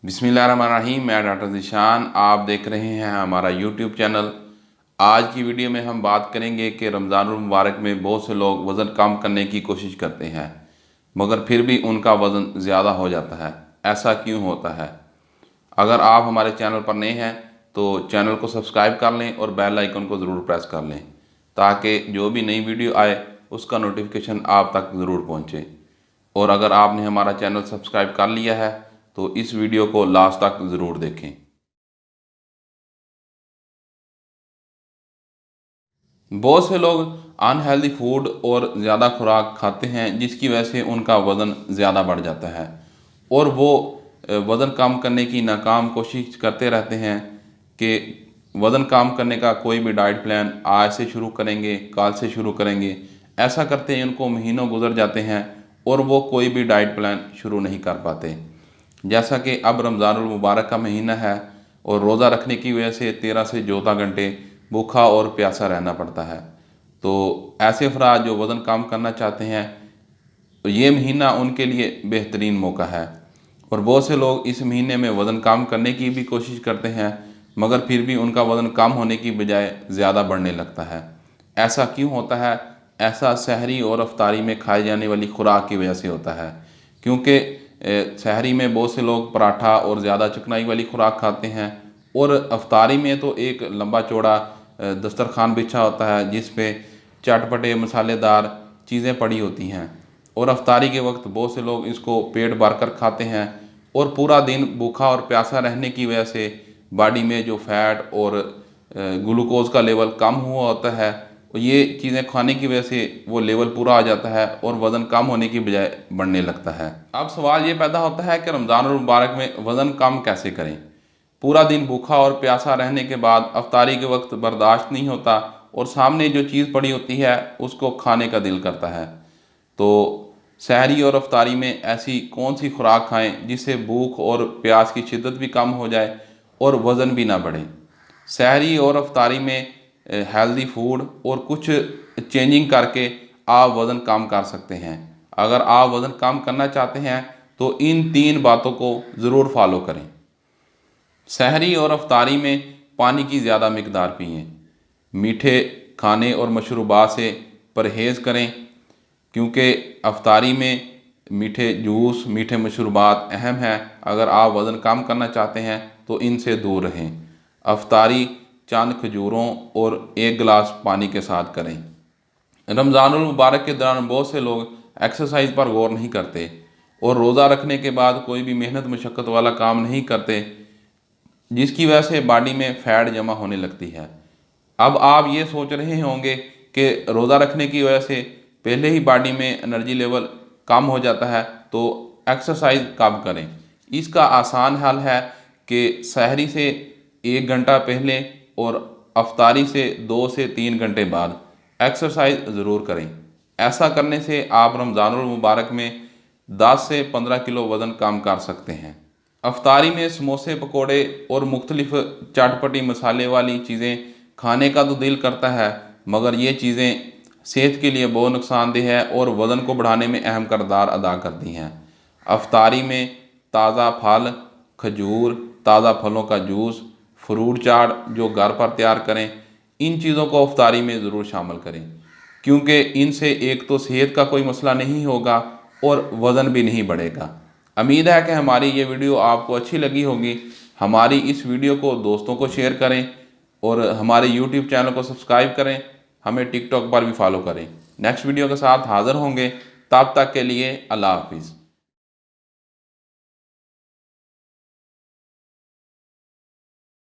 बिस्मिल्लाहिर्रहमानिर्रहीम। मैं डॉक्टर ज़ीशान, आप देख रहे हैं हमारा यूट्यूब चैनल। आज की वीडियो में हम बात करेंगे कि रमज़ानुल मुबारक में बहुत से लोग वज़न कम करने की कोशिश करते हैं मगर फिर भी उनका वज़न ज़्यादा हो जाता है। ऐसा क्यों होता है? अगर आप हमारे चैनल पर नए हैं तो चैनल को सब्सक्राइब कर लें और बेल आइकन को ज़रूर प्रेस कर लें ताकि जो भी नई वीडियो आए उसका नोटिफिकेशन आप तक ज़रूर पहुँचे। और अगर आपने हमारा चैनल सब्सक्राइब कर लिया है तो इस वीडियो को लास्ट तक ज़रूर देखें। बहुत से लोग अनहेल्दी फूड और ज़्यादा खुराक खाते हैं जिसकी वजह से उनका वज़न ज़्यादा बढ़ जाता है और वो वज़न कम करने की नाकाम कोशिश करते रहते हैं कि वज़न कम करने का कोई भी डाइट प्लान आज से शुरू करेंगे, कल से शुरू करेंगे। ऐसा करते हैं उनको महीनों गुजर जाते हैं और वो कोई भी डाइट प्लान शुरू नहीं कर पाते। जैसा कि अब रमज़ानुल मुबारक का महीना है और रोज़ा रखने की वजह से 13 से 14 घंटे भूखा और प्यासा रहना पड़ता है। तो ऐसे अफराद जो वज़न कम करना चाहते हैं तो ये महीना उनके लिए बेहतरीन मौका है। और बहुत से लोग इस महीने में वज़न कम करने की भी कोशिश करते हैं मगर फिर भी उनका वज़न कम होने की बजाय ज़्यादा बढ़ने लगता है। ऐसा क्यों होता है? ऐसा सहरी और अफ्तारी में खाई जाने वाली खुराक की वजह से होता है, क्योंकि सहरी में बहुत से लोग पराठा और ज़्यादा चिकनाई वाली खुराक खाते हैं और अफ्तारी में तो एक लंबा चौड़ा दस्तरखान बिछा होता है जिस पे चटपटे मसालेदार चीज़ें पड़ी होती हैं और अफ्तारी के वक्त बहुत से लोग इसको पेट भर कर खाते हैं और पूरा दिन भूखा और प्यासा रहने की वजह से बॉडी में जो फैट और ग्लूकोज का लेवल कम हुआ होता है ये चीज़ें खाने की वजह से वो लेवल पूरा आ जाता है और वज़न कम होने की बजाय बढ़ने लगता है। अब सवाल ये पैदा होता है कि रमज़ानुल मुबारक में वज़न कम कैसे करें? पूरा दिन भूखा और प्यासा रहने के बाद अफ्तारी के वक्त बर्दाश्त नहीं होता और सामने जो चीज़ पड़ी होती है उसको खाने का दिल करता है। तो सहरी और अफ्तारी में ऐसी कौन सी खुराक खाएं जिससे भूख और प्यास की शिद्दत भी कम हो जाए और वज़न भी ना बढ़े? सहरी और अफ्तारी में हेल्दी फूड और कुछ चेंजिंग करके आप वज़न कम कर सकते हैं। अगर आप वज़न कम करना चाहते हैं तो इन 3 बातों को ज़रूर फॉलो करें। सहरी और अफ्तारी में पानी की ज़्यादा मिकदार पिएं। मीठे खाने और मशरूबात से परहेज़ करें क्योंकि अफ्तारी में मीठे जूस, मीठे मशरूबात अहम हैं। अगर आप वज़न कम करना चाहते हैं तो इनसे दूर रहें। अफ्तारी चंद खजूरों और 1 गिलास पानी के साथ करें। रमज़ानुल मुबारक के दौरान बहुत से लोग एक्सरसाइज पर गौर नहीं करते और रोज़ा रखने के बाद कोई भी मेहनत मशक्क़त वाला काम नहीं करते जिसकी वजह से बॉडी में फ़ैट जमा होने लगती है। अब आप ये सोच रहे होंगे कि रोज़ा रखने की वजह से पहले ही बॉडी में एनर्जी लेवल कम हो जाता है तो एक्सरसाइज कब करें? इसका आसान हल है कि सहरी से 1 घंटा पहले और अफ्तारी से 2 से 3 घंटे बाद एक्सरसाइज ज़रूर करें। ऐसा करने से आप रमज़ानुल मुबारक में 10 से 15 किलो वज़न कम कर सकते हैं। अफ्तारी में समोसे, पकोड़े और मुख्तलिफ चटपटी मसाले वाली चीज़ें खाने का तो दिल करता है मगर ये चीज़ें सेहत के लिए बहुत नुकसानदेह है और वज़न को बढ़ाने में अहम किरदार अदा करती हैं। अफ्तारी में ताज़ा फल, खजूर, ताज़ा फलों का जूस, फ्रूट चाट जो घर पर तैयार करें, इन चीज़ों को अफ्तारी में ज़रूर शामिल करें क्योंकि इनसे एक तो सेहत का कोई मसला नहीं होगा और वज़न भी नहीं बढ़ेगा। उम्मीद है कि हमारी ये वीडियो आपको अच्छी लगी होगी। हमारी इस वीडियो को दोस्तों को शेयर करें और हमारे यूट्यूब चैनल को सब्सक्राइब करें। हमें टिकटॉक पर भी फॉलो करें। नेक्स्ट वीडियो के साथ हाज़िर होंगे, तब तक के लिए अल्लाह हाफिज़।